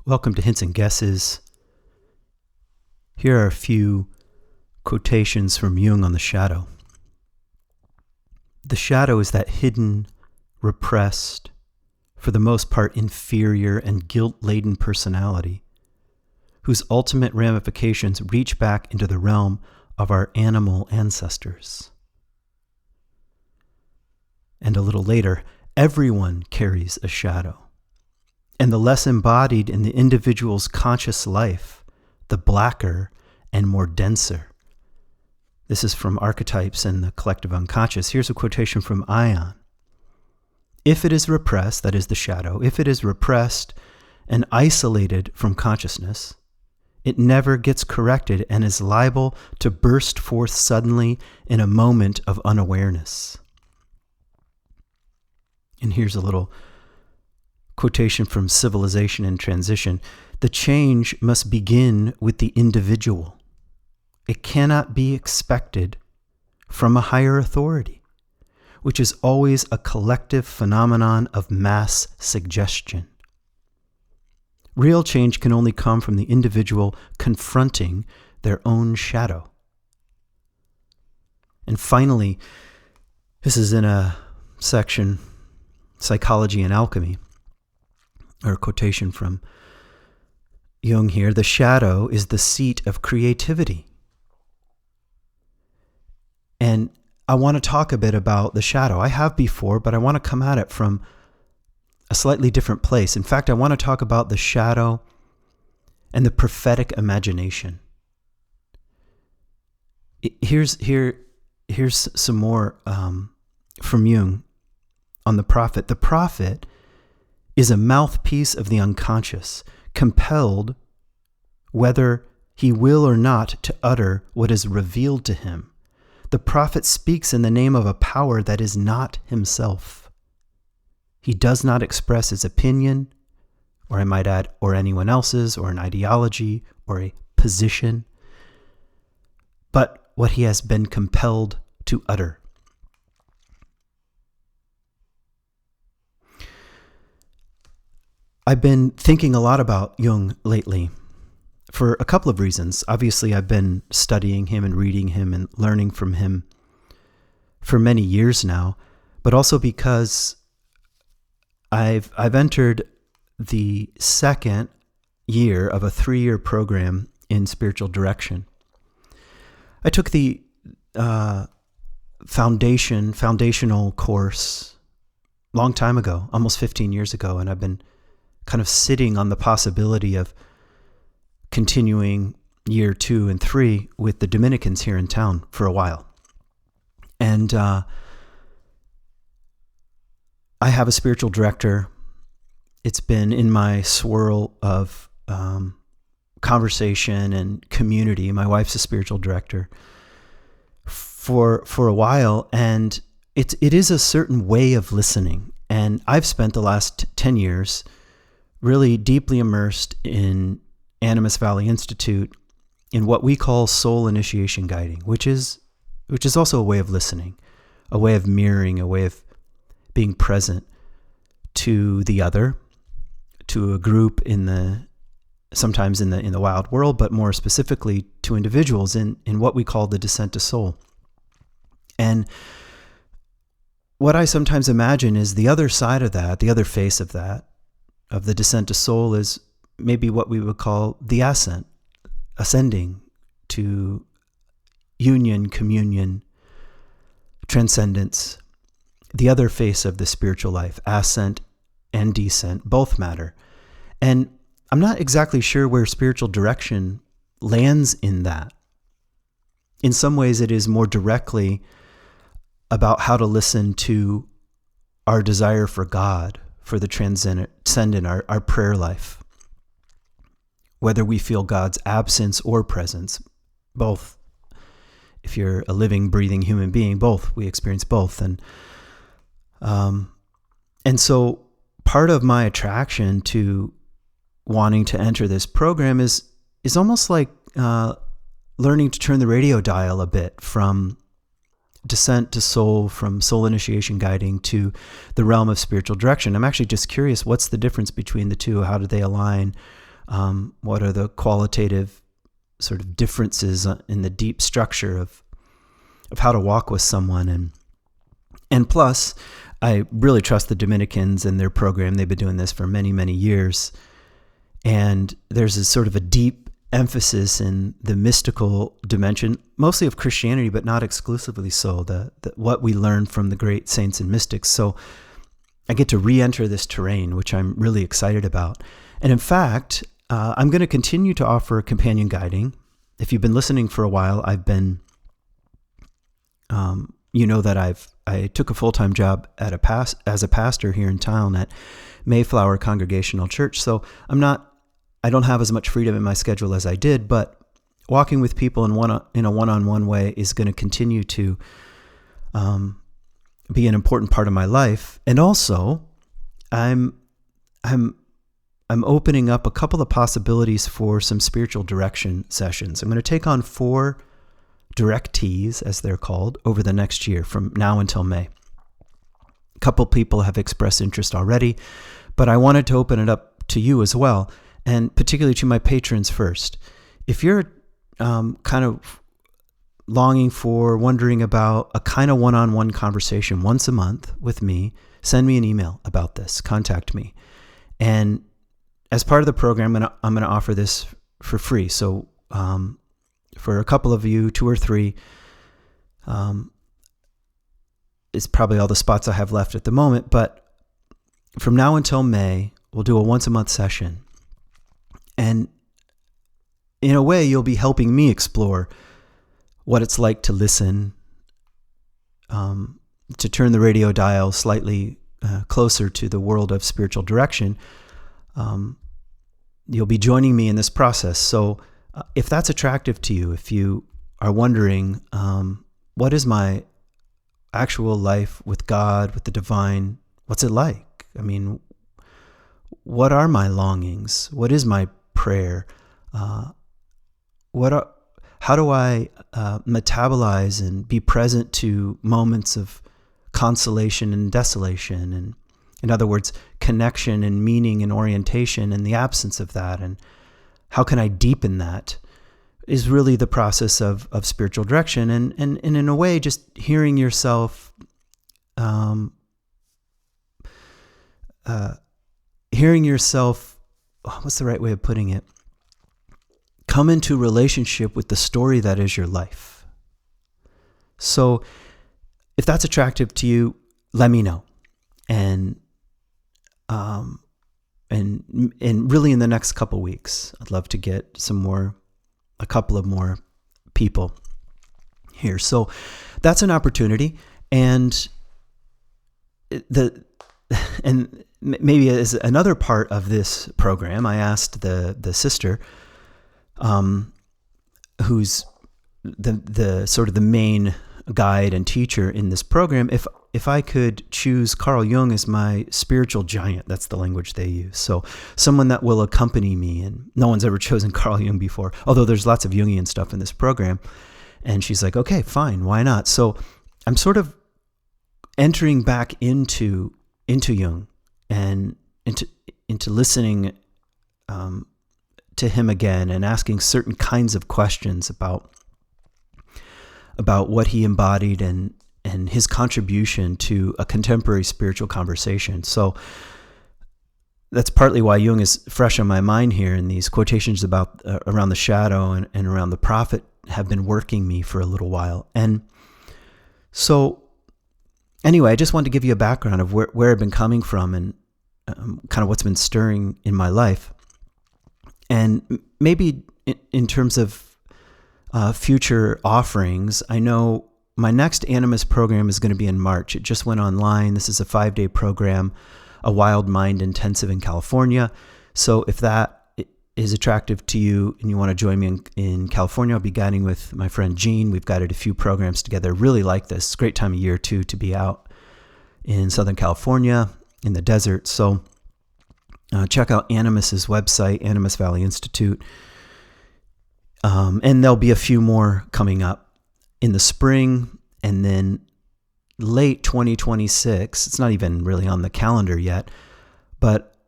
Welcome to Hints and Guesses. Here are a few quotations from Jung on the shadow. The shadow is that hidden, repressed, for the most part inferior and guilt-laden personality, whose ultimate ramifications reach back into the realm of our animal ancestors. And a little later, everyone carries a shadow. And the less embodied in the individual's conscious life, the blacker and more denser. This is from Archetypes and the Collective Unconscious. Here's a quotation from Ion. If it is repressed, that is the shadow, if it is repressed and isolated from consciousness, it never gets corrected and is liable to burst forth suddenly in a moment of unawareness. And here's a little quotation from Civilization and Transition. The change must begin with the individual. It cannot be expected from a higher authority, which is always a collective phenomenon of mass suggestion. Real change can only come from the individual confronting their own shadow. And finally, this is in a section, Psychology and Alchemy, or a quotation from Jung here. The shadow is the seat of creativity. And I want to talk a bit about the shadow. I have before, but I want to come at it from a slightly different place. In fact, I want to talk about the shadow and the prophetic imagination. Here's some more from Jung on the prophet. The prophet is a mouthpiece of the unconscious, compelled, whether he will or not, to utter what is revealed to him. The prophet speaks in the name of a power that is not himself. He does not express his opinion, or I might add, or anyone else's, or an ideology, or a position, but what he has been compelled to utter. I've been thinking a lot about Jung lately for a couple of reasons. Obviously, I've been studying him and reading him and learning from him for many years now, but also because I've entered the second year of a 3-year program in spiritual direction. I took the foundational course a long time ago, almost 15 years ago, and I've been kind of sitting on the possibility of continuing year 2 and 3 with the Dominicans here in town for a while. And I have a spiritual director. It's been in my swirl of conversation and community. My wife's a spiritual director for a while, and it is a certain way of listening. And I've spent the last 10 years really deeply immersed in Animas Valley Institute in what we call soul initiation guiding, which is also a way of listening, a way of mirroring, a way of being present to the other, to a group sometimes in the wild world, but more specifically to individuals in what we call the descent to soul. And what I sometimes imagine is the other side of that, the other face of that, of the descent to soul, is maybe what we would call the ascent, ascending to union, communion, transcendence. The other face of the spiritual life, ascent and descent, both matter. And I'm not exactly sure where spiritual direction lands in that. In some ways, it is more directly about how to listen to our desire for God, for the transcendent, our prayer life. Whether we feel God's absence or presence, both. If you're a living, breathing human being, both. We experience both. And so part of my attraction to wanting to enter this program is almost like learning to turn the radio dial a bit from descent to soul, from soul initiation guiding to the realm of spiritual direction. I'm actually just curious, what's the difference between the two? How do they align? What are the qualitative sort of differences in the deep structure of how to walk with someone? And plus, I really trust the Dominicans and their program. They've been doing this for many, many years. And there's a sort of a deep emphasis in the mystical dimension, mostly of Christianity, but not exclusively so, what we learn from the great saints and mystics. So I get to re-enter this terrain, which I'm really excited about. And in fact, I'm going to continue to offer companion guiding. If you've been listening for a while, I've been, you know that I took a full-time job as a pastor here in town at Mayflower Congregational Church. So I don't have as much freedom in my schedule as I did, but walking with people in a one-on-one way is going to continue to be an important part of my life. And also, I'm opening up a couple of possibilities for some spiritual direction sessions. I'm going to take on 4 directees, as they're called, over the next year from now until May. A couple people have expressed interest already, but I wanted to open it up to you as well, and particularly to my patrons first. If you're kind of wondering about a kind of one-on-one conversation once a month with me, send me an email about this. Contact me. And as part of the program, I'm going to offer this for free. So for a couple of you, 2 or 3, is probably all the spots I have left at the moment. But from now until May, we'll do a once-a-month session. And in a way, you'll be helping me explore what it's like to listen, to turn the radio dial slightly closer to the world of spiritual direction. You'll be joining me in this process. So if that's attractive to you, if you are wondering, what is my actual life with God, with the divine, what's it like? I mean, what are my longings? What is my prayer? How do I metabolize and be present to moments of consolation and desolation? And in other words, connection and meaning and orientation and the absence of that. And how can I deepen that is really the process of spiritual direction. And in a way, just hearing yourself, what's the right way of putting it? Come into relationship with the story that is your life. So if that's attractive to you, let me know. And really in the next couple weeks, I'd love to get a couple of more people here. So that's an opportunity. And maybe as another part of this program, I asked the sister, who's the sort of the main guide and teacher in this program, if I could choose Carl Jung as my spiritual giant. That's the language they use. So someone that will accompany me, and no one's ever chosen Carl Jung before, although there's lots of Jungian stuff in this program. And she's like, okay, fine, why not? So I'm sort of entering back into Jung and into listening to him again and asking certain kinds of questions about what he embodied and his contribution to a contemporary spiritual conversation. So that's partly why Jung is fresh on my mind here, and these quotations about around the shadow and around the prophet have been working me for a little while. And so anyway, I just wanted to give you a background of where I've been coming from and kind of what's been stirring in my life. And maybe in terms of future offerings, I know my next Animus program is going to be in March. It just went online. This is a 5-day program, a Wild Mind Intensive in California. So if that is attractive to you and you want to join me in California, I'll be guiding with my friend Gene. We've guided a few programs together. Really like this. It's a great time of year, too, to be out in Southern California, in the desert. So check out Animus's website, Animus Valley Institute. And there'll be a few more coming up in the spring, and then late 2026. It's not even really on the calendar yet, but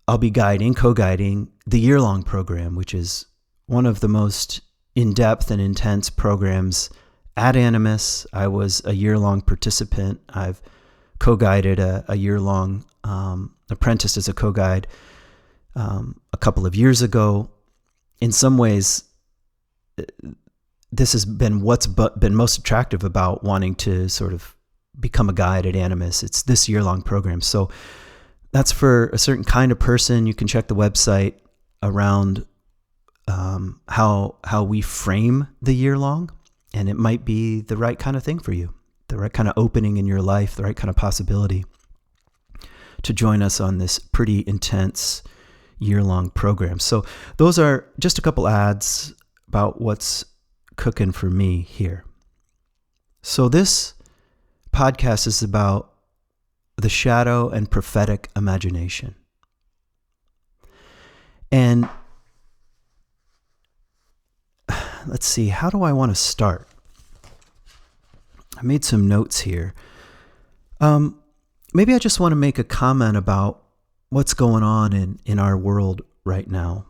I'll be co-guiding the year-long program, which is one of the most in-depth and intense programs at Animus. I was a year-long participant. I've co-guided a year-long, apprenticed as a co-guide a couple of years ago. In some ways, this has been what's been most attractive about wanting to sort of become a guide at Animus. It's this year-long program. So that's for a certain kind of person. You can check the website around how we frame the year-long, and it might be the right kind of thing for you, the right kind of opening in your life, the right kind of possibility to join us on this pretty intense year-long program. So those are just a couple ads about what's cooking for me here. So this podcast is about the shadow and prophetic imagination. And let's see, how do I want to start? I made some notes here. Maybe I just want to make a comment about what's going on in our world right now,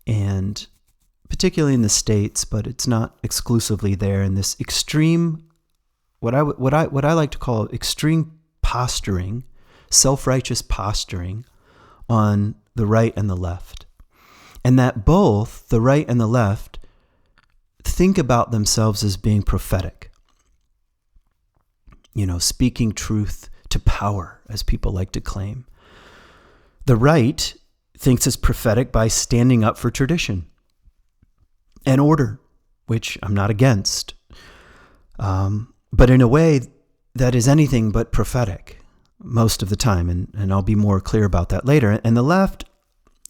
and particularly in the States, but it's not exclusively there. In this extreme, what I like to call extreme posturing, self-righteous posturing on the right and the left, and that both the right and the left think about themselves as being prophetic. Speaking truth to power, as people like to claim. The right thinks it's prophetic by standing up for tradition and order, which I'm not against, but in a way that is anything but prophetic most of the time, and I'll be more clear about that later. And the left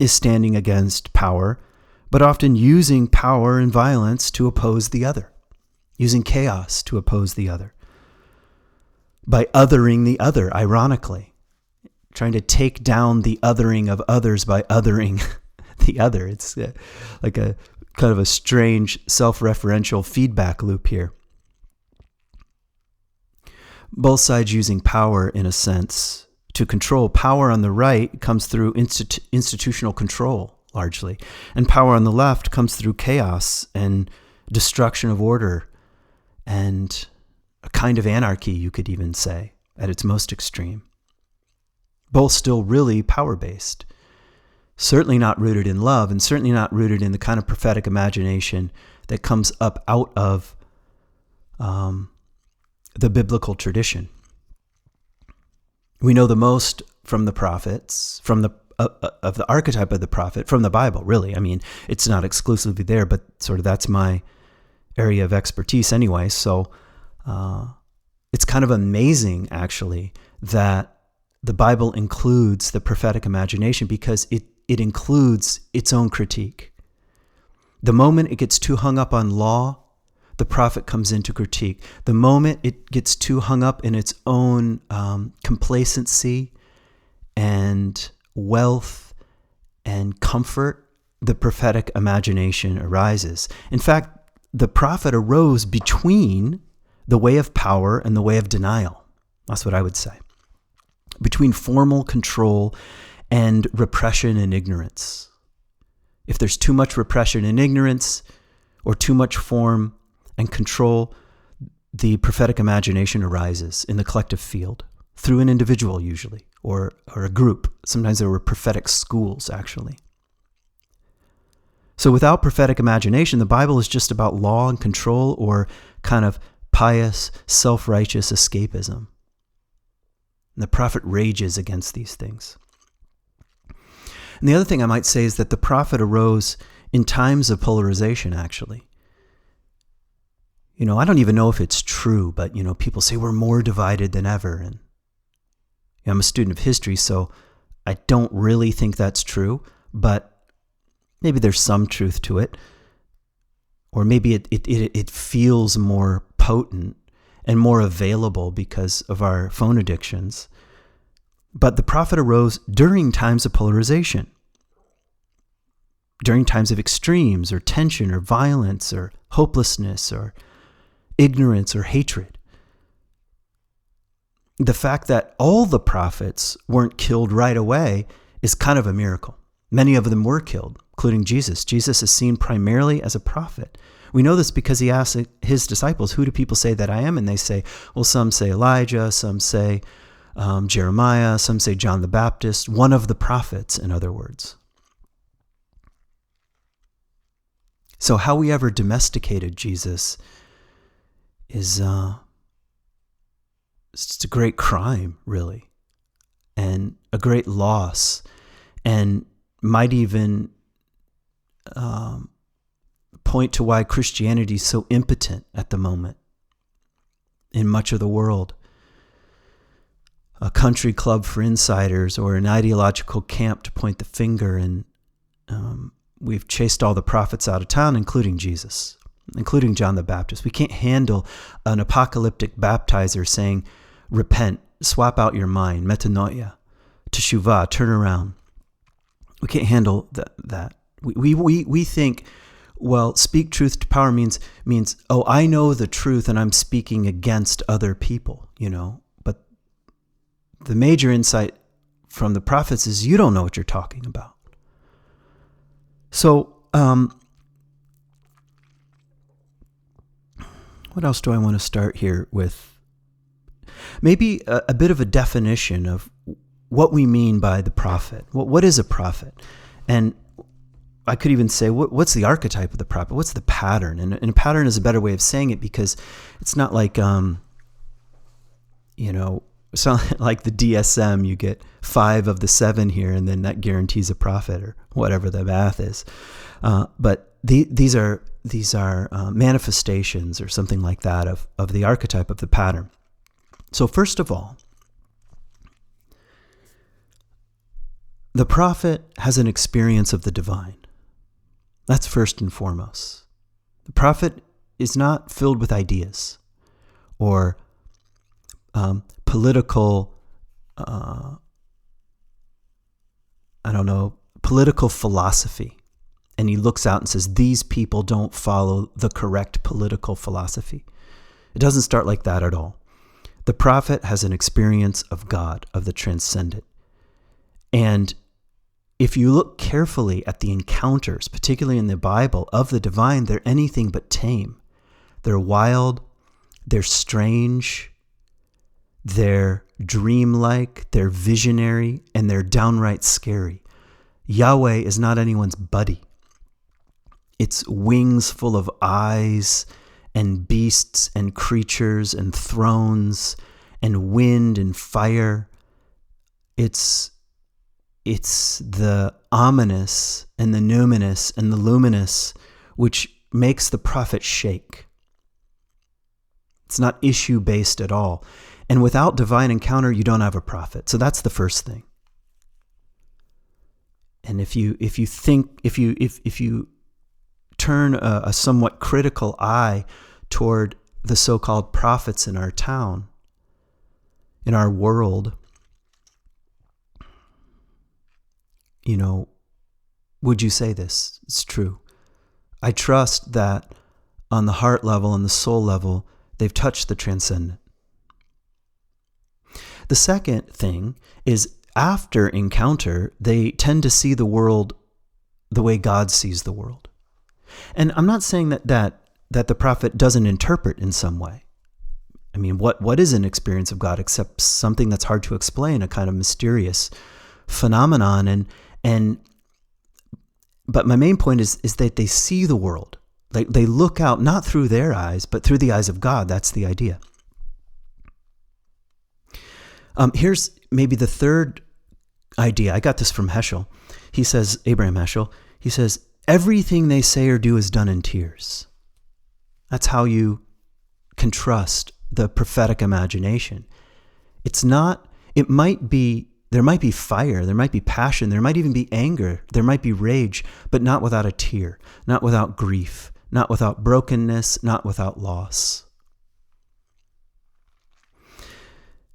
is standing against power, but often using power and violence to oppose the other, using chaos to oppose the other, by othering the other, ironically, trying to take down the othering of others by othering the other. It's like a kind of a strange self-referential feedback loop here. Both sides using power, in a sense, to control. Power on the right comes through institutional control, largely. And power on the left comes through chaos and destruction of order and a kind of anarchy, you could even say, at its most extreme. Both still really power-based. Certainly not rooted in love, and certainly not rooted in the kind of prophetic imagination that comes up out of the biblical tradition. We know the most from the prophets, from the of the archetype of the prophet, from the Bible, really. I mean, it's not exclusively there, but sort of that's my area of expertise anyway. So it's kind of amazing, actually, that the Bible includes the prophetic imagination, because it includes its own critique. The moment it gets too hung up on law, the prophet comes in to critique. The moment it gets too hung up in its own complacency and wealth and comfort, the prophetic imagination arises. In fact, the prophet arose between the way of power and the way of denial. That's what I would say. Between formal control and repression and ignorance. If there's too much repression and ignorance, or too much form and control, the prophetic imagination arises in the collective field, through an individual usually, or a group. Sometimes there were prophetic schools, actually. So without prophetic imagination, the Bible is just about law and control, or kind of pious, self-righteous escapism. And the prophet rages against these things. And the other thing I might say is that the prophet arose in times of polarization, actually. I don't even know if it's true, but, people say we're more divided than ever. And I'm a student of history, so I don't really think that's true, but maybe there's some truth to it. Or maybe it feels more potent and more available because of our phone addictions. But the prophet arose during times of polarization, during times of extremes or tension or violence or hopelessness or ignorance or hatred. The fact that all the prophets weren't killed right away is kind of a miracle. Many of them were killed, including Jesus. Jesus is seen primarily as a prophet. We know this because he asked his disciples, who do people say that I am? And they say, well, some say Elijah, some say Jeremiah, some say John the Baptist, one of the prophets, in other words. So how we ever domesticated Jesus is it's a great crime, really, and a great loss, and might even point to why Christianity is so impotent at the moment in much of the world. A country club for insiders or an ideological camp to point the finger, and we've chased all the prophets out of town, including Jesus, including John the Baptist. We can't handle an apocalyptic baptizer saying, repent, swap out your mind, metanoia, teshuvah, turn around. We can't handle that. We think, well, speak truth to power means, oh, I know the truth and I'm speaking against other people, But the major insight from the prophets is you don't know what you're talking about. So, what else do I want to start here with? Maybe a bit of a definition of what we mean by the prophet. What is a prophet? And I could even say, what's the archetype of the prophet? What's the pattern? And a pattern is a better way of saying it because it's not like, it's not like the DSM, you get 5 of the 7 here, and then that guarantees a prophet or whatever the math is. But these are manifestations or something like that of the archetype of the pattern. So first of all, the prophet has an experience of the divine. That's first and foremost. The prophet is not filled with ideas or political, political philosophy. And he looks out and says, these people don't follow the correct political philosophy. It doesn't start like that at all. The prophet has an experience of God, of the transcendent. And if you look carefully at the encounters, particularly in the Bible, of the divine, they're anything but tame. They're wild, they're strange, they're dreamlike, they're visionary, and they're downright scary. Yahweh is not anyone's buddy. It's wings full of eyes and beasts and creatures and thrones and wind and fire. It's the ominous and the numinous and the luminous which makes the prophet shake. It's not issue-based at all. And without divine encounter, you don't have a prophet. So that's the first thing. And if you turn a somewhat critical eye toward the so-called prophets in our town, in our world, would you say this? It's true. I trust that on the heart level and the soul level, they've touched the transcendent. The second thing is after encounter, they tend to see the world the way God sees the world. And I'm not saying that the prophet doesn't interpret in some way. I mean, what is an experience of God except something that's hard to explain, a kind of mysterious phenomenon? But my main point is that they see the world. They look out not through their eyes, but through the eyes of God. That's the idea. Here's maybe the third idea. I got this from Heschel. He says, Abraham Heschel, he says, everything they say or do is done in tears. That's how you can trust the prophetic imagination. There might be fire, there might be passion, there might even be anger, there might be rage, but not without a tear, not without grief, not without brokenness, not without loss.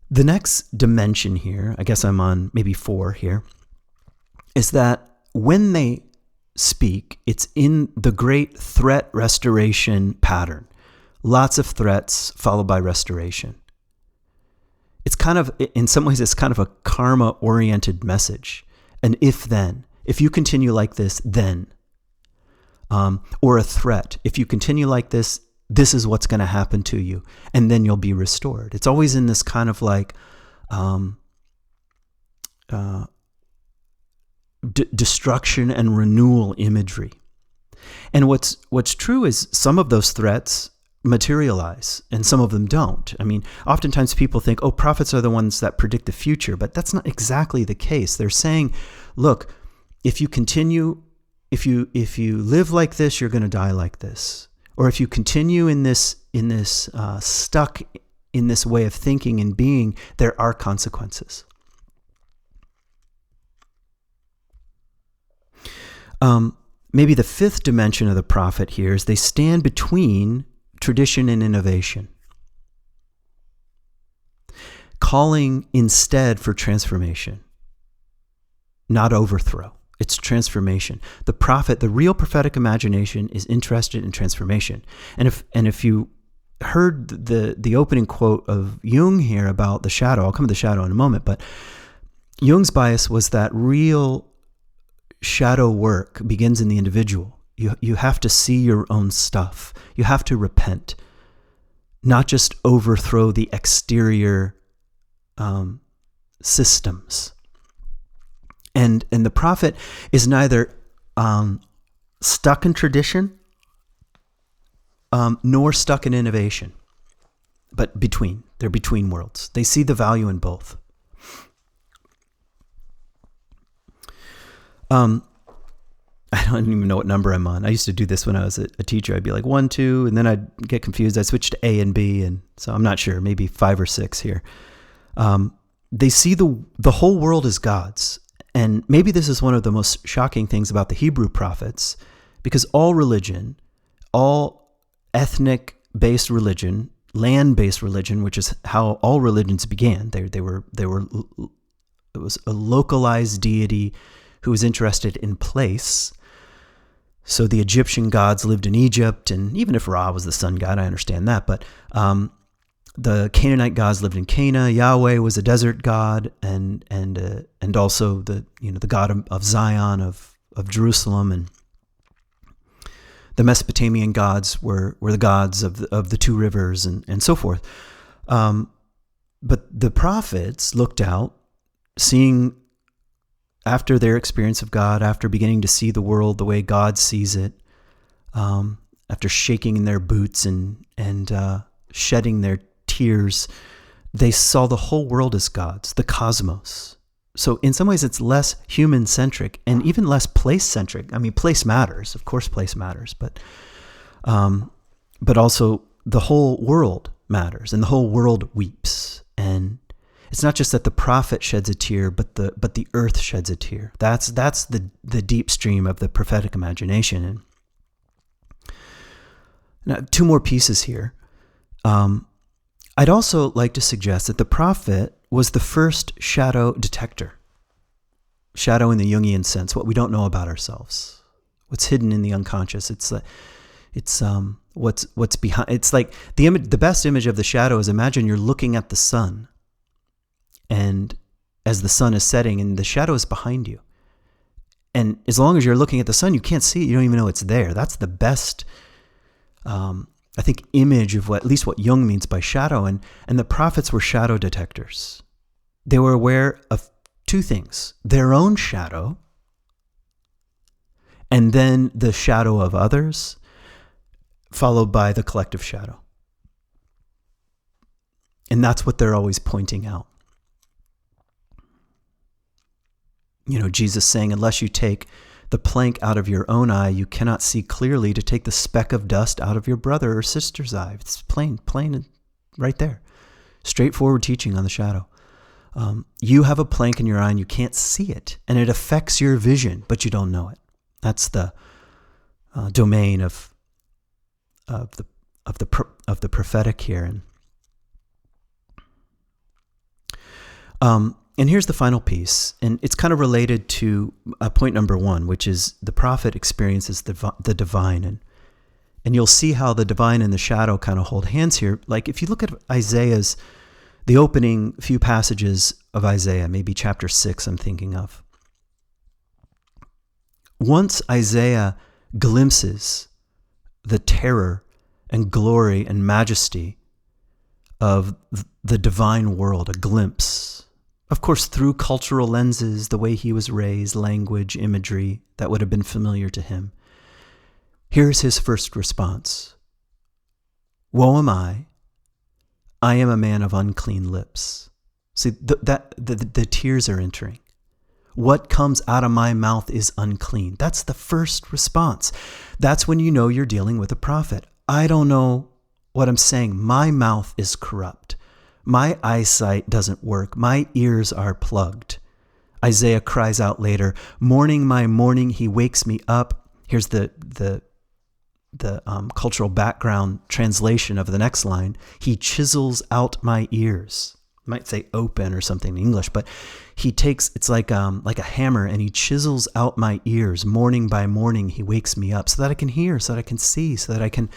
The next dimension here, I guess I'm on maybe 4 here, is that when they speak, it's in the great threat restoration pattern. Lots of threats followed by restoration. It's kind of, in some ways, it's kind of a karma-oriented message. an if-then. If you continue like this, then. Or a threat. If you continue like this, this is what's going to happen to you, and then you'll be restored. It's always in this kind of like destruction and renewal imagery. And what's true is some of those threats materialize and some of them don't. I mean, oftentimes people think, oh, prophets are the ones that predict the future, but that's not exactly the case. They're saying, look, if you continue, if you live like this, you're going to die like this. Or if you continue in this stuck in this way of thinking and being, there are consequences. Maybe the fifth dimension of the prophet here is they stand between tradition and innovation, calling instead for transformation, not overthrow. It's transformation. The prophet, the real prophetic imagination, is interested in transformation. And if you heard the opening quote of Jung here about the shadow, I'll come to the shadow in a moment, but Jung's bias was that real shadow work begins in the individual. You have to see your own stuff. You have to repent, not just overthrow the exterior systems. And the prophet is neither stuck in tradition nor stuck in innovation, but between. They're between worlds. They see the value in both. I don't even know what number I'm on. I used to do this when I was a teacher. I'd be like 1, 2, and then I'd get confused. I'd switch to A and B, and so I'm not sure, maybe 5 or 6 here. They see the whole world as God's. And maybe this is one of the most shocking things about the Hebrew prophets, because all religion, all ethnic-based religion, land-based religion, which is how all religions began. It was a localized deity who was interested in place. So the Egyptian gods lived in Egypt, and even if Ra was the sun god, I understand that. But the Canaanite gods lived in Cana. Yahweh was a desert god, and also the god of Zion, of Jerusalem, and the Mesopotamian gods were the gods of the two rivers, and so forth. But the prophets looked out, seeing, after their experience of God, after beginning to see the world the way God sees it, after shaking in their boots and shedding their tears, they saw the whole world as God's, the cosmos. So in some ways it's less human-centric and even less place-centric. I mean, place matters. Of course place matters, but also the whole world matters, and the whole world weeps. And it's not just that the prophet sheds a tear, but the earth sheds a tear. That's the deep stream of the prophetic imagination. And now, 2 more pieces here. I'd also like to suggest that the prophet was the first shadow detector. Shadow in the Jungian sense, what we don't know about ourselves, what's hidden in the unconscious. It's what's behind. It's like the best image of the shadow is, imagine you're looking at the sun, and as the sun is setting, and the shadow is behind you. And as long as you're looking at the sun, you can't see it. You don't even know it's there. That's the best, I think, image of at least what Jung means by shadow. And the prophets were shadow detectors. They were aware of 2 things: their own shadow, and then the shadow of others, followed by the collective shadow. And that's what they're always pointing out. Jesus saying, unless you take the plank out of your own eye, you cannot see clearly to take the speck of dust out of your brother or sister's eye. It's plain right there. Straightforward teaching on the shadow. You have a plank in your eye and you can't see it, and it affects your vision, but you don't know it. That's the domain of the prophetic here. And here's the final piece, and it's kind of related to point number 1, which is the prophet experiences the divine, and you'll see how the divine and the shadow kind of hold hands here. Like if you look at the opening few passages of Isaiah, maybe chapter 6 I'm thinking of, Once Isaiah glimpses the terror and glory and majesty of the divine world, a glimpse, of course, through cultural lenses, the way he was raised, language, imagery that would have been familiar to him. Here's his first response. Woe am I am a man of unclean lips. See, the tears are entering. What comes out of my mouth is unclean. That's the first response. That's when you know you're dealing with a prophet. I don't know what I'm saying. My mouth is corrupt. My eyesight doesn't work. My ears are plugged. Isaiah cries out later, morning, my morning, he wakes me up. Here's the cultural background translation of the next line. He chisels out my ears. Might say open or something in English, but he takes, it's like a hammer, and he chisels out my ears. Morning by morning, he wakes me up so that I can hear, so that I can see, so that I can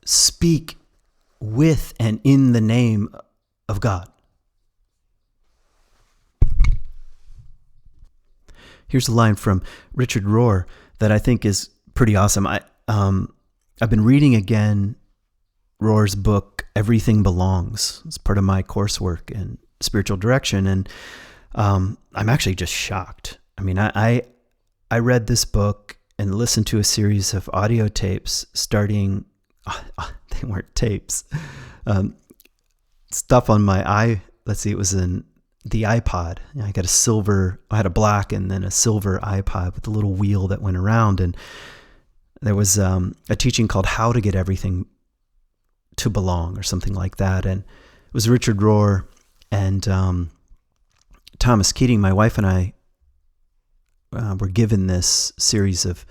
speak with and in the name of God. Here's a line from Richard Rohr that I think is pretty awesome. I've been reading again Rohr's book, Everything Belongs. It's part of my coursework in spiritual direction, and I'm actually just shocked. I mean, I read this book and listened to a series of audio tapes starting, they weren't tapes, stuff on my it was in the iPod. I had a black and then a silver iPod with a little wheel that went around, and there was a teaching called How to Get Everything to Belong or something like that. And it was Richard Rohr and Thomas Keating. My wife and I were given this series of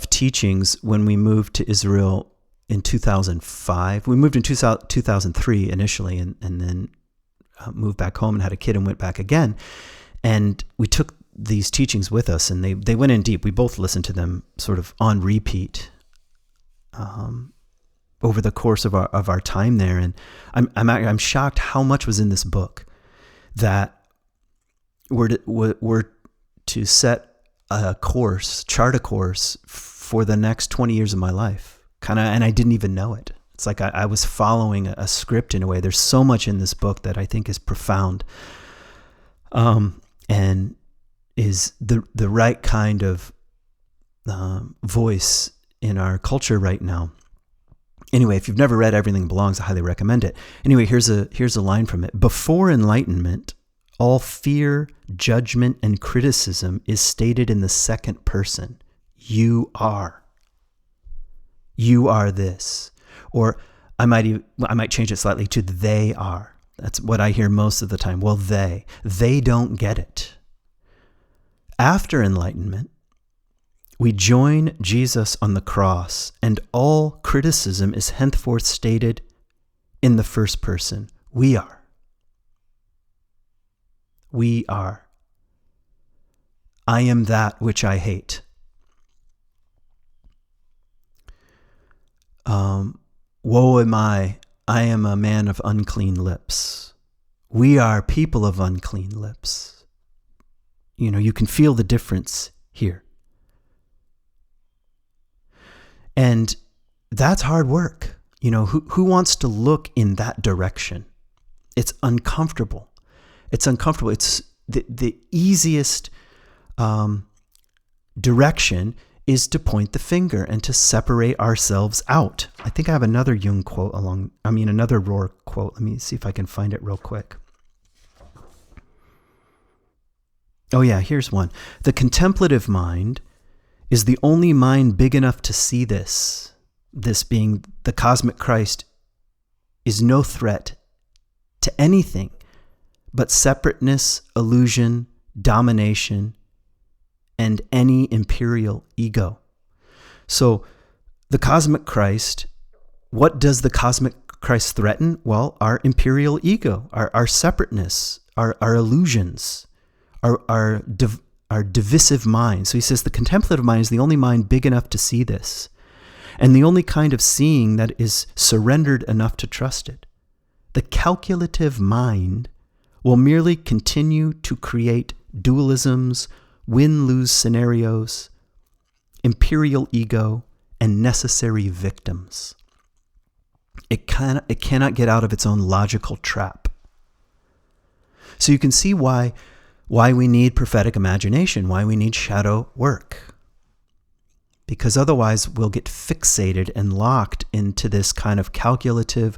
teachings when we moved to Israel in 2005. We moved in 2003 initially, and then moved back home and had a kid and went back again. And we took these teachings with us, and they went in deep. We both listened to them sort of on repeat over the course of our time there. And I'm shocked how much was in this book that were to set a course, chart a course for the next 20 years of my life. And I didn't even know it. It's like I was following a script in a way. There's so much in this book that I think is profound, and is the right kind of voice in our culture right now. Anyway, if you've never read Everything Belongs, I highly recommend it. Anyway, here's a line from it. Before enlightenment, all fear, judgment, and criticism is stated in the second person. You are. You are this. Or I might change it slightly to they are. That's what I hear most of the time. Well, they don't get it. After enlightenment, we join Jesus on the cross, and all criticism is henceforth stated in the first person. We are. We are. I am that which I hate. Woe am I am a man of unclean lips. We are people of unclean lips. You can feel the difference here. And that's hard work. Who wants to look in that direction? It's uncomfortable. It's uncomfortable. It's the easiest direction is to point the finger and to separate ourselves out. I think I have another another Rohr quote. Let me see if I can find it real quick. Oh yeah, here's one. The contemplative mind is the only mind big enough to see this. This being the cosmic Christ is no threat to anything but separateness, illusion, domination, and any imperial ego. So the cosmic Christ, what does the cosmic Christ threaten? Well, our imperial ego, our separateness, our illusions, our divisive mind. So he says the contemplative mind is the only mind big enough to see this, and the only kind of seeing that is surrendered enough to trust it. The calculative mind will merely continue to create dualisms, win-lose scenarios, imperial ego, and necessary victims. It cannot get out of its own logical trap. So you can see why we need prophetic imagination, why we need shadow work. Because otherwise we'll get fixated and locked into this kind of calculative,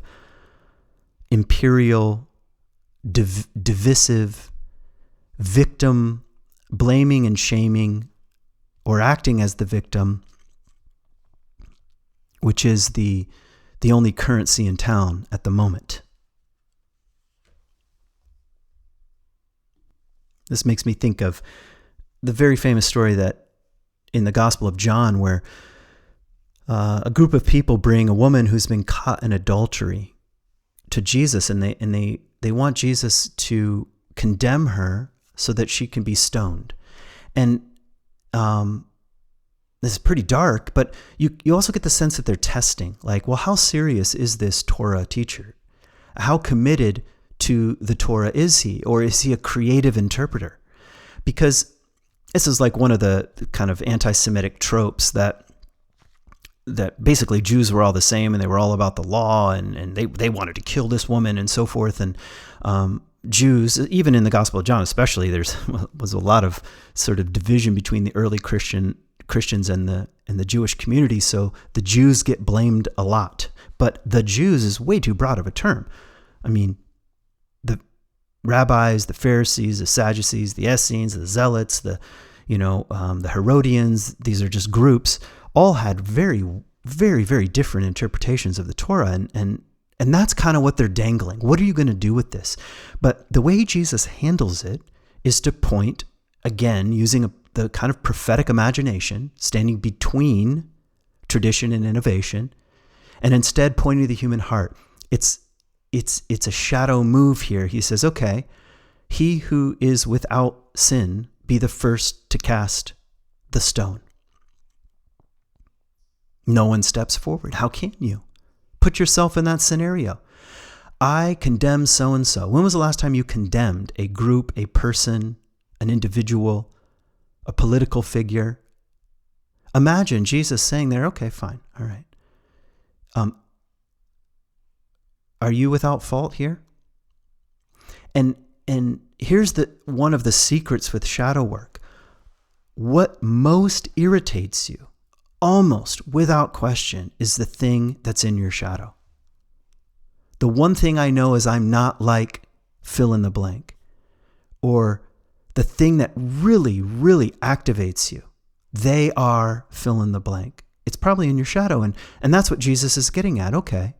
imperial, divisive, victim blaming and shaming, or acting as the victim, which is the only currency in town at the moment. This makes me think of the very famous story that in the Gospel of John, where a group of people bring a woman who's been caught in adultery to Jesus, and they want Jesus to condemn her so that she can be stoned. And this is pretty dark, but you also get the sense that they're testing, like, well, how serious is this Torah teacher? How committed to the Torah is he? Or is he a creative interpreter? Because this is like one of the kind of anti-Semitic tropes that basically Jews were all the same and they were all about the law, and they wanted to kill this woman and so forth. And Jews, even in the Gospel of John especially, was a lot of sort of division between the early Christians and the Jewish community. So the Jews get blamed a lot. But the Jews is way too broad of a term. I mean, the rabbis, the Pharisees, the Sadducees, the Essenes, the Zealots, the Herodians, these are just groups, all had very, very, very different interpretations of the Torah. And that's kind of what they're dangling. What are you going to do with this? But the way Jesus handles it is to point, again, using the kind of prophetic imagination, standing between tradition and innovation, and instead pointing to the human heart. It's a shadow move here. He says, okay, he who is without sin, be the first to cast the stone. No one steps forward. How can you? Put yourself in that scenario. I condemn so-and-so. When was the last time you condemned a group, a person, an individual, a political figure? Imagine Jesus saying there, okay, fine, all right. Are you without fault here? And here's one of the secrets with shadow work. What most irritates you, almost without question, is the thing that's in your shadow. The one thing I know is I'm not like fill in the blank. Or the thing that really, really activates you. They are fill in the blank. It's probably in your shadow. And that's what Jesus is getting at. Okay.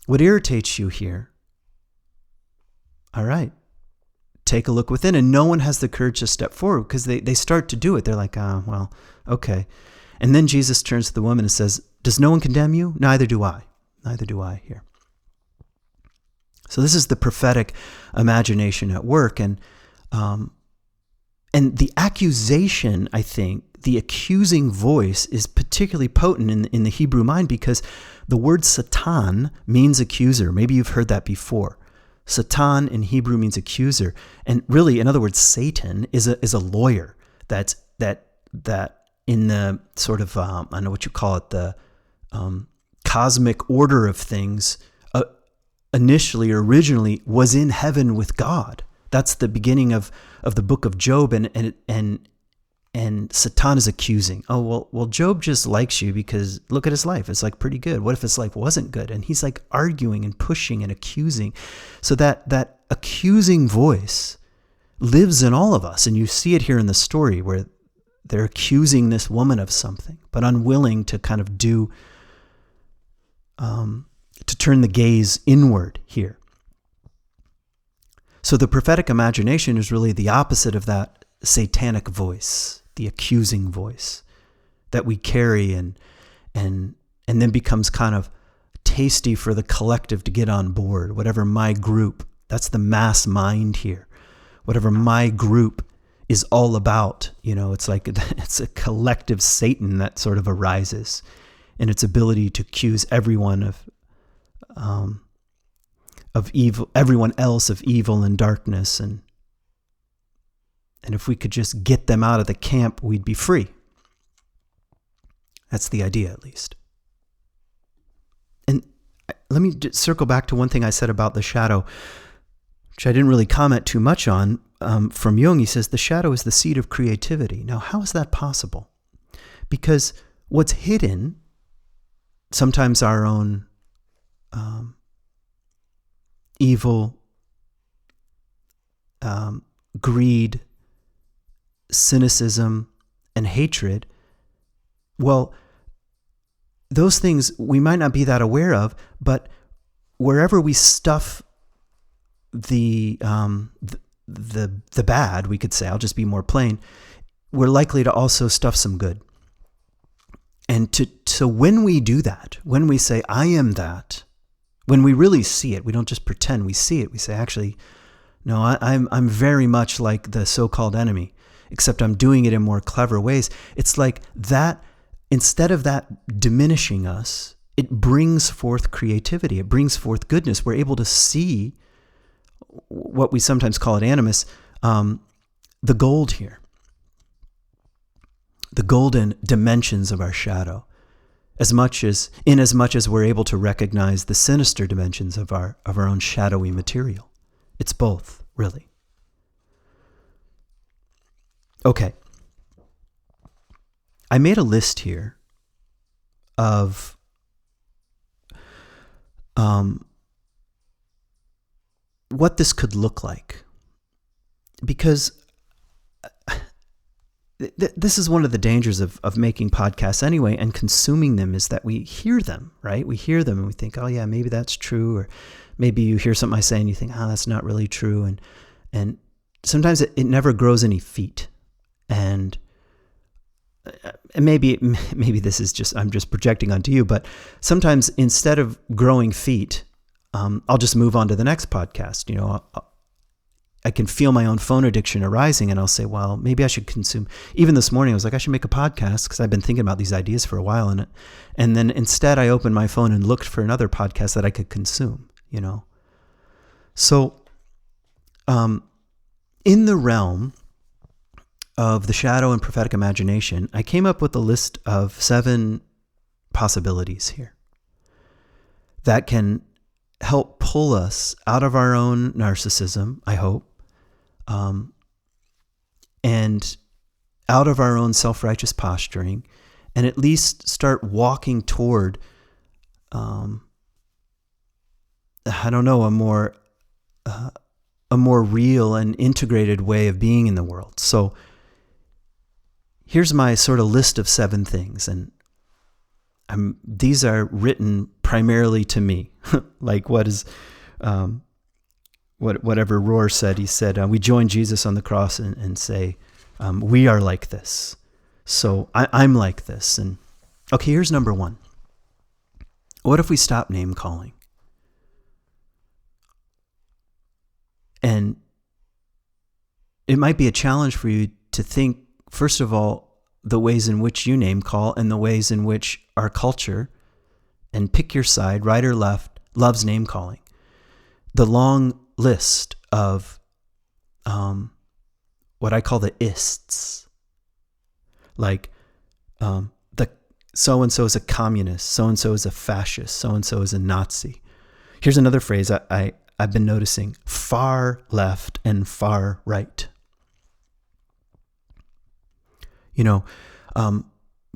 What irritates you here? All right. Take a look within. And no one has the courage to step forward because they start to do it. They're like, well, okay. And then Jesus turns to the woman and says, does no one condemn you? Neither do I. Neither do I here. So this is the prophetic imagination at work. And the accusation, I think, the accusing voice is particularly potent in the Hebrew mind because the word Satan means accuser. Maybe you've heard that before. Satan in Hebrew means accuser. And really, in other words, Satan is a lawyer that in the sort of, I don't know what you call it, the cosmic order of things, initially or originally was in heaven with God. That's the beginning of the book of Job, and Satan is accusing. Oh, well, Job just likes you because look at his life. It's like pretty good. What if his life wasn't good? And he's like arguing and pushing and accusing. So that accusing voice lives in all of us. And you see it here in the story where they're accusing this woman of something, but unwilling to kind of to turn the gaze inward here. So the prophetic imagination is really the opposite of that satanic voice, the accusing voice that we carry and then becomes kind of tasty for the collective to get on board. Whatever my group, that's the mass mind here. Whatever my group is all about, it's like it's a collective Satan that sort of arises in its ability to accuse everyone of of evil, everyone else of evil and darkness, and if we could just get them out of the camp, we'd be free. That's the idea, at least. And let me circle back to one thing I said about the shadow, which I didn't really comment too much on. From Jung, he says the shadow is the seed of creativity. Now, how is that possible? Because what's hidden, sometimes our own evil, greed, cynicism, and hatred, well, those things we might not be that aware of, but wherever we stuff the bad, we could say, I'll just be more plain, we're likely to also stuff some good. And so when we do that, when we say, I am that, when we really see it, we don't just pretend, we see it, we say, actually, no, I'm very much like the so-called enemy, except I'm doing it in more clever ways. It's like that, instead of that diminishing us, it brings forth creativity. It brings forth goodness. We're able to see what we sometimes call at Animus, the gold here, the golden dimensions of our shadow, as much as we're able to recognize the sinister dimensions of our own shadowy material. It's both, really. Okay. I made a list here of what this could look like, because this is one of the dangers of making podcasts anyway, and consuming them, is that we hear them, right? We hear them and we think, oh yeah, maybe that's true. Or maybe you hear something I say and you think, oh, that's not really true. And sometimes it never grows any feet. And maybe this is just, I'm just projecting onto you, but sometimes instead of growing feet, I'll just move on to the next podcast. I can feel my own phone addiction arising, and I'll say, well, maybe I should consume. Even this morning, I was like, I should make a podcast, because I've been thinking about these ideas for a while. And then instead I opened my phone and looked for another podcast that I could consume, So in the realm of the shadow and prophetic imagination, I came up with a list of 7 possibilities here that can help pull us out of our own narcissism, I hope, and out of our own self-righteous posturing, and at least start walking toward, a more real and integrated way of being in the world. So here's my sort of list of 7 things, and these are written primarily to me. Like whatever Rohr said, he said, we join Jesus on the cross and say, we are like this. So I'm like this. And okay, here's number 1. What if we stop name calling? And it might be a challenge for you to think, first of all, the ways in which you name call and the ways in which our culture, and pick your side, right or left, loves name calling. The long list of what I call the ists, like the so-and-so is a communist, so-and-so is a fascist, so-and-so is a Nazi. Here's another phrase I've been noticing: far left and far right.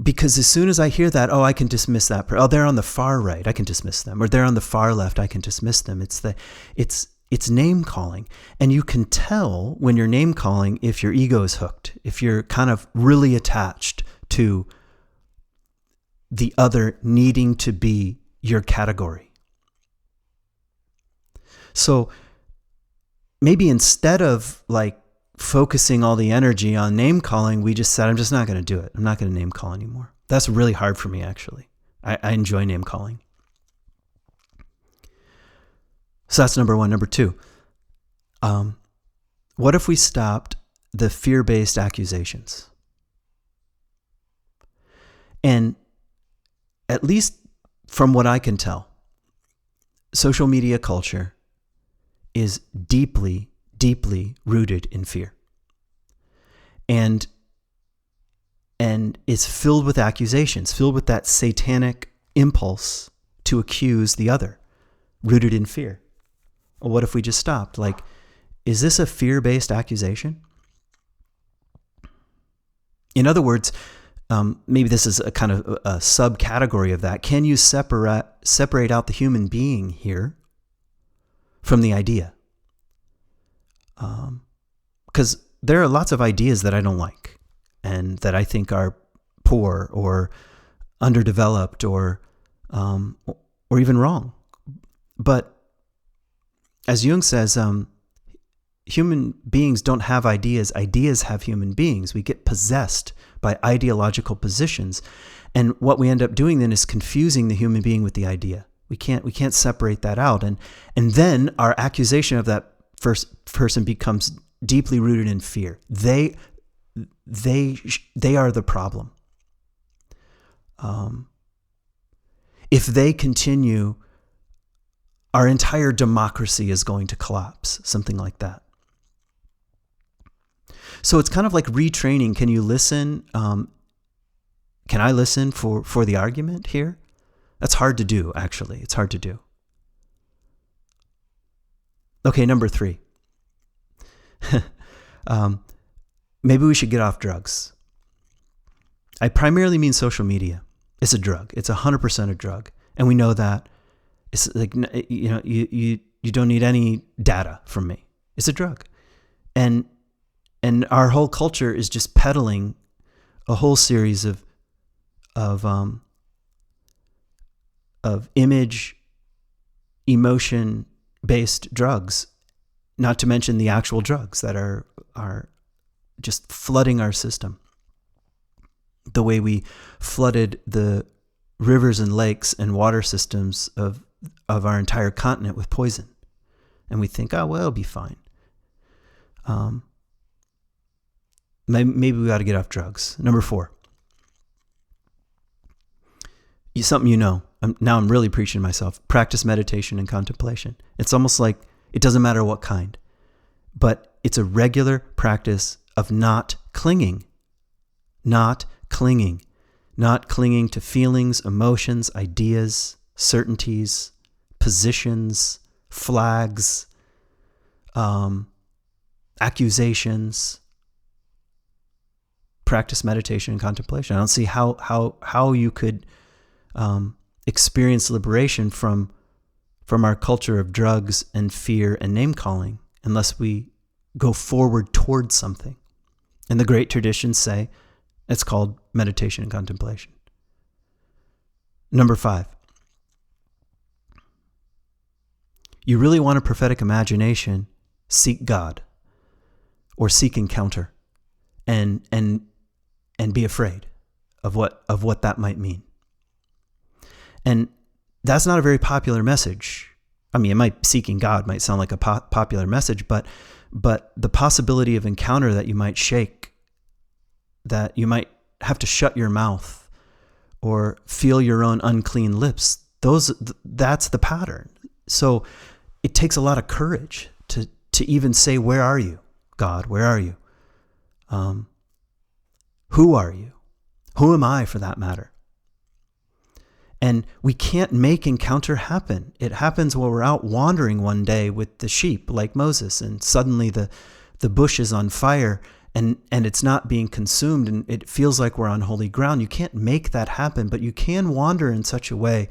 Because as soon as I hear that, I can dismiss that. They're on the far right, I can dismiss them. Or they're on the far left, I can dismiss them. It's name calling. And you can tell when you're name calling if your ego is hooked, if you're kind of really attached to the other needing to be your category. So maybe instead of focusing all the energy on name calling, we just said, I'm just not going to do it. I'm not going to name call anymore. That's really hard for me, actually. I enjoy name calling. So that's number 1. Number 2, what if we stopped the fear-based accusations? And at least from what I can tell, social media culture is deeply, deeply rooted in fear. And is filled with accusations, filled with that satanic impulse to accuse the other, rooted in fear. Well, what if we just stopped? Like, is this a fear-based accusation? In other words, maybe this is a kind of a subcategory of that. Can you separate out the human being here from the idea? Because there are lots of ideas that I don't like and that I think are poor or underdeveloped or even wrong. But as Jung says, human beings don't have ideas. Ideas have human beings. We get possessed by ideological positions. And what we end up doing then is confusing the human being with the idea. We can't separate that out. And then our accusation of that first person becomes deeply rooted in fear. They are the problem. If they continue, our entire democracy is going to collapse, something like that. So it's kind of like retraining. Can you listen? Can I listen for the argument here? That's hard to do, actually. It's hard to do. Okay, number 3. Maybe we should get off drugs. I primarily mean social media. It's a drug. It's 100% a drug. And we know that. It's like, you don't need any data from me. It's a drug. And our whole culture is just peddling a whole series of image, emotion-based drugs, not to mention the actual drugs that are just flooding our system. The way we flooded the rivers and lakes and water systems of our entire continent with poison. And we think, oh, well, it'll be fine. Maybe we ought to get off drugs. Number 4. Something now I'm really preaching to myself. Practice meditation and contemplation. It's almost like it doesn't matter what kind, but it's a regular practice of not clinging to feelings, emotions, ideas, certainties, positions, flags, accusations. Practice meditation and contemplation. I don't see how you could experience liberation from our culture of drugs and fear and name calling unless we go forward towards something. And the great traditions say it's called meditation and contemplation. Number 5. You really want a prophetic imagination, seek God or seek encounter and be afraid of what that might mean. And that's not a very popular message. I mean, seeking God might sound like a popular message, but the possibility of encounter that you might shake, that you might have to shut your mouth or feel your own unclean lips, that's the pattern. So it takes a lot of courage to even say, where are you, God? Where are you? Who are you? Who am I, for that matter? And we can't make encounter happen. It happens while we're out wandering one day with the sheep, like Moses, and suddenly the bush is on fire and it's not being consumed, and it feels like we're on holy ground. You can't make that happen, but you can wander in such a way,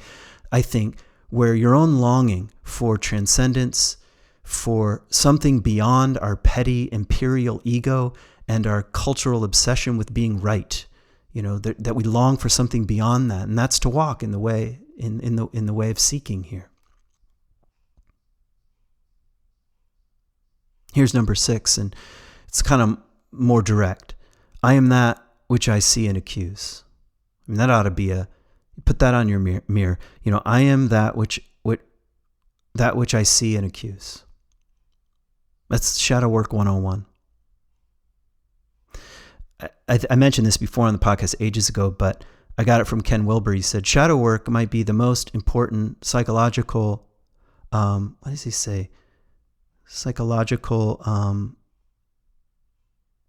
I think, where your own longing for transcendence, for something beyond our petty imperial ego and our cultural obsession with being right, that we long for something beyond that, and that's to walk in the way in the way of seeking here. Here's number 6, and it's kind of more direct. I am that which I see and accuse. I mean, that ought to be put that on your mirror. I am that which I see and accuse. That's Shadow Work 101. I mentioned this before on the podcast ages ago, but I got it from Ken Wilber. He said, shadow work might be the most important psychological, what does he say? psychological,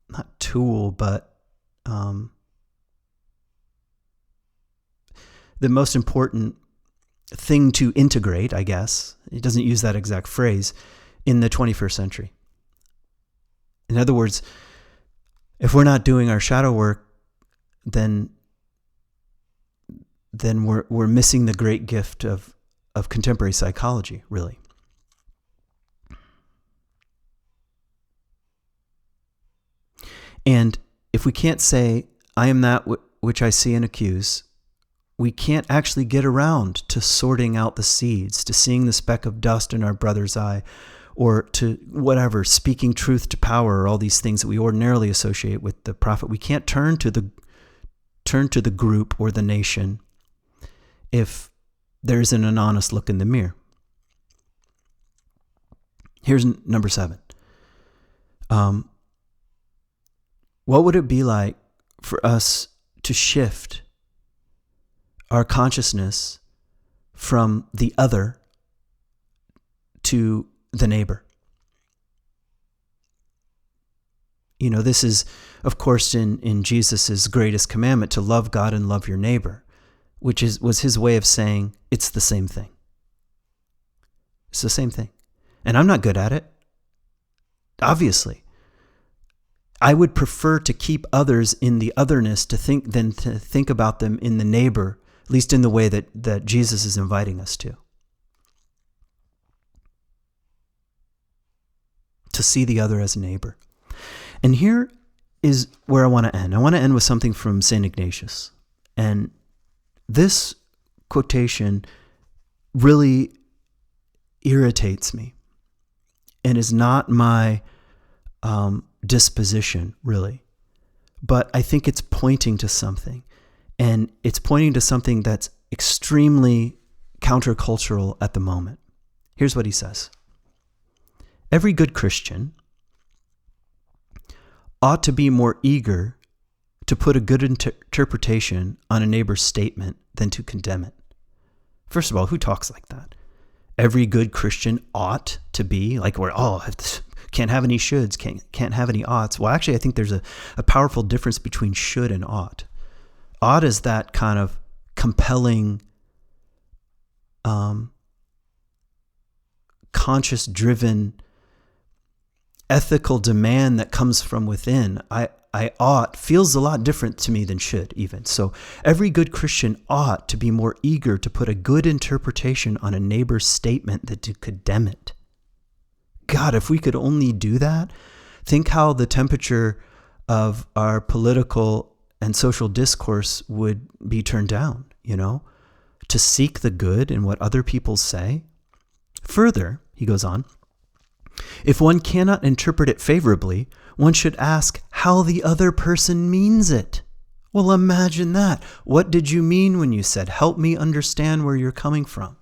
not tool, but the most important thing to integrate, I guess. It doesn't use that exact phrase, in the 21st century. In other words, if we're not doing our shadow work, then we're missing the great gift of contemporary psychology, really. And if we can't say, I am that which I see and accuse, we can't actually get around to sorting out the seeds, to seeing the speck of dust in our brother's eye, or to whatever, speaking truth to power, or all these things that we ordinarily associate with the prophet. We can't turn to the group or the nation if there isn't an honest look in the mirror. Here's number 7. What would it be like for us to shift our consciousness from the other to the neighbor? You know, this is, of course, in Jesus' greatest commandment, to love God and love your neighbor, which was his way of saying it's the same thing. It's the same thing. And I'm not good at it, obviously. I would prefer to keep others in the otherness than to think about them in the neighbor, at least in the way that Jesus is inviting us to see the other as a neighbor. And here is where I want to end. I want to end with something from St. Ignatius. And this quotation really irritates me and is not my disposition, really. But I think it's pointing to something. And it's pointing to something that's extremely countercultural at the moment. Here's what he says. Every good Christian ought to be more eager to put a good interpretation on a neighbor's statement than to condemn it. First of all, who talks like that? Every good Christian ought to be, like we're, can't have any shoulds, can't have any oughts. Well, actually, I think there's a powerful difference between should and ought. Ought is that kind of compelling, conscious-driven, ethical demand that comes from within. I ought feels a lot different to me than should even. So every good Christian ought to be more eager to put a good interpretation on a neighbor's statement than to condemn it. God, if we could only do that, think how the temperature of our political and social discourse would be turned down, to seek the good in what other people say. Further, he goes on, if one cannot interpret it favorably, one should ask how the other person means it. Well, imagine that. What did you mean when you said, help me understand where you're coming from?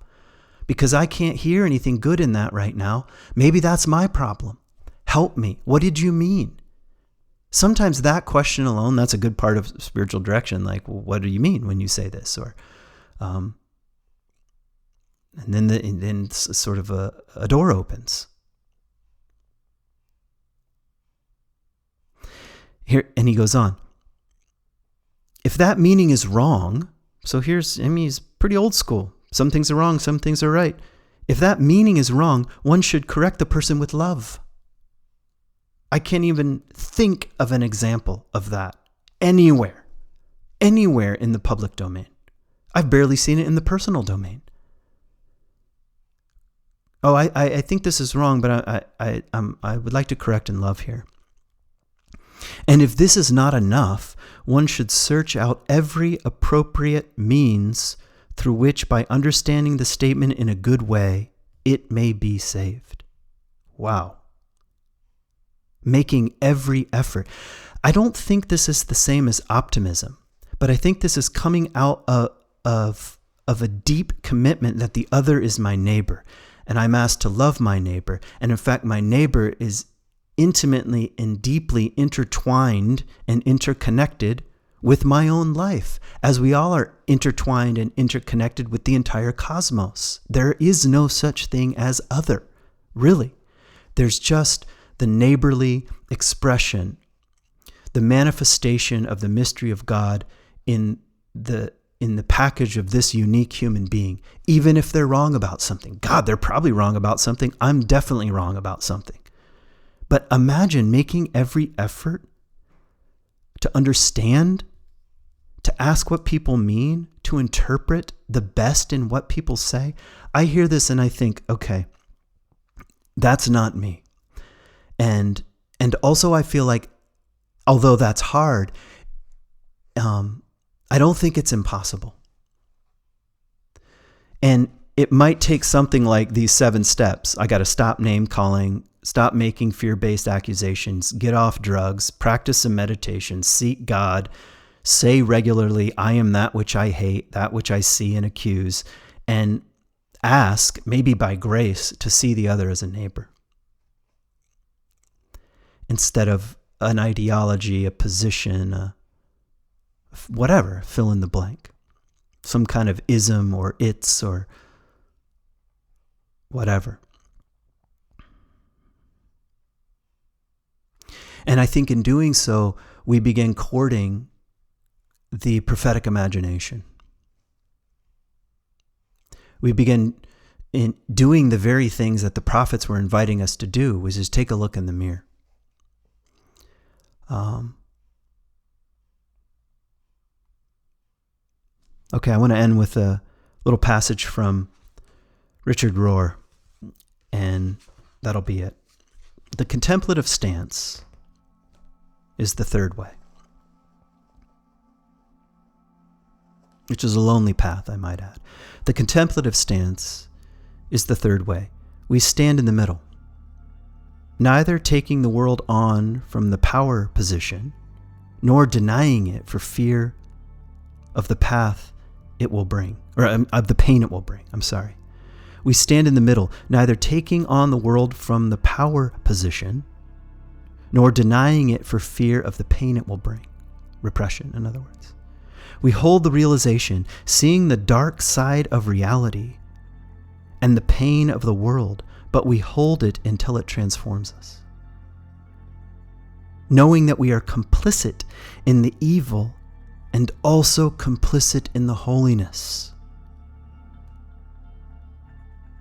Because I can't hear anything good in that right now. Maybe that's my problem. Help me. What did you mean? Sometimes that question alone, that's a good part of spiritual direction. Like, well, what do you mean when you say this? Or, and then sort of a door opens. Here, and he goes on. If that meaning is wrong, so he's pretty old school. Some things are wrong, some things are right. If that meaning is wrong, one should correct the person with love. I can't even think of an example of that anywhere in the public domain. I've barely seen it in the personal domain. Oh, I think this is wrong, but I would like to correct in love here. And if this is not enough, one should search out every appropriate means through which, by understanding the statement in a good way, it may be saved. Wow. Making every effort. I don't think this is the same as optimism, but I think this is coming out of a deep commitment that the other is my neighbor, and I'm asked to love my neighbor. And in fact, my neighbor is intimately and deeply intertwined and interconnected with my own life, as we all are intertwined and interconnected with the entire cosmos. There is no such thing as other, really. There's just the neighborly expression, the manifestation of the mystery of God in the package of this unique human being, even if they're wrong about something. God, they're probably wrong about something. I'm definitely wrong about something. But imagine making every effort to understand, to ask what people mean, to interpret the best in what people say. I hear this and I think, okay, that's not me. And also I feel like, although that's hard, I don't think it's impossible. And it might take something like these 7 steps. I got to stop name calling, stop making fear-based accusations, get off drugs, practice some meditation, seek God, say regularly, I am that which I hate, that which I see and accuse, and ask, maybe by grace, to see the other as a neighbor. Instead of an ideology, a position, whatever, fill in the blank. Some kind of ism or its or whatever. And I think in doing so, we begin courting the prophetic imagination. We begin in doing the very things that the prophets were inviting us to do, which is take a look in the mirror. Okay, I want to end with a little passage from Richard Rohr, and that'll be it. The contemplative stance is the third way, which is a lonely path, I might add. The contemplative stance is the third way. We stand in the middle, neither taking the world on from the power position, nor denying it for fear of the path it will bring, or of the pain it will bring. We stand in the middle, neither taking on the world from the power position, nor denying it for fear of the pain it will bring. Repression, in other words. We hold the realization, seeing the dark side of reality and the pain of the world, but we hold it until it transforms us. Knowing that we are complicit in the evil and also complicit in the holiness.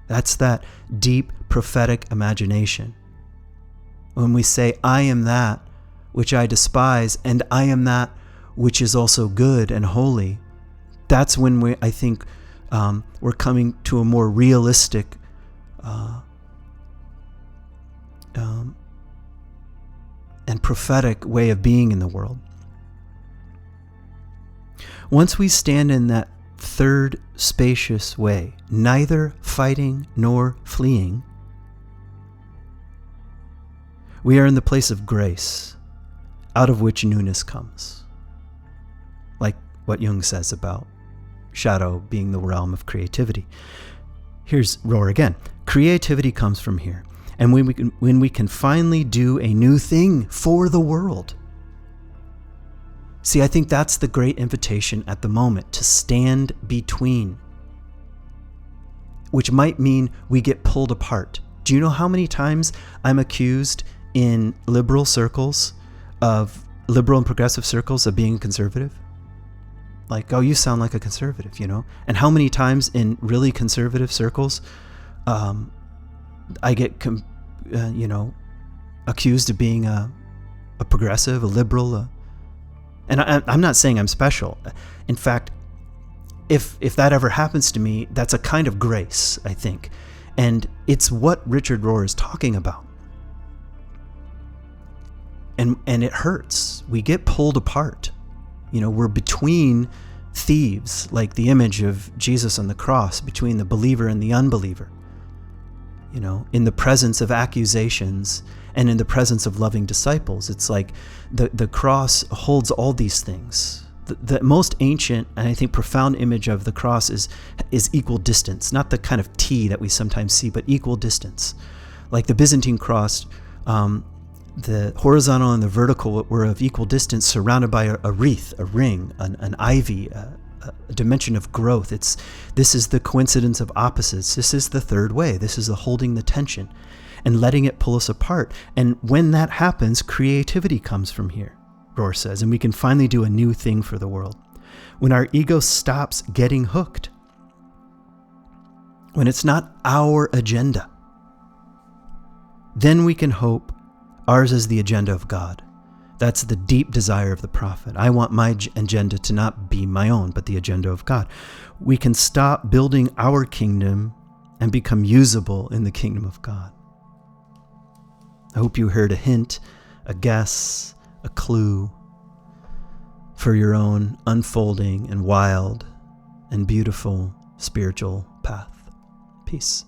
That's that deep prophetic imagination. When we say, I am that which I despise, and I am that which is also good and holy, that's when I think we're coming to a more realistic and prophetic way of being in the world. Once we stand in that third spacious way, neither fighting nor fleeing, we are in the place of grace, out of which newness comes. Like what Jung says about shadow being the realm of creativity. Here's Rohr again. Creativity comes from here. And when we can finally do a new thing for the world. See, I think that's the great invitation at the moment, to stand between, which might mean we get pulled apart. Do you know how many times I'm accused in liberal and progressive circles of being conservative? Like, oh, you sound like a conservative, And how many times in really conservative circles, I get, accused of being a progressive, a liberal, and I'm not saying I'm special. In fact, if that ever happens to me, that's a kind of grace, I think. And it's what Richard Rohr is talking about. And it hurts. We get pulled apart. We're between thieves, like the image of Jesus on the cross, between the believer and the unbeliever. In the presence of accusations and in the presence of loving disciples. It's like the cross holds all these things. The most ancient and I think profound image of the cross is equal distance, not the kind of T that we sometimes see, but equal distance. Like the Byzantine cross, the horizontal and the vertical were of equal distance, surrounded by a wreath, a ring, an ivy, a dimension of growth. This is the coincidence of opposites. This is the third way. This is the holding the tension. and letting it pull us apart. And when that happens, creativity comes from here, Rohr says, and we can finally do a new thing for the world. When our ego stops getting hooked, when it's not our agenda, then we can hope ours is the agenda of God. That's the deep desire of the prophet. I want my agenda to not be my own, but the agenda of God. We can stop building our kingdom and become usable in the kingdom of God. I hope you heard a hint, a guess, a clue for your own unfolding and wild and beautiful spiritual path. Peace.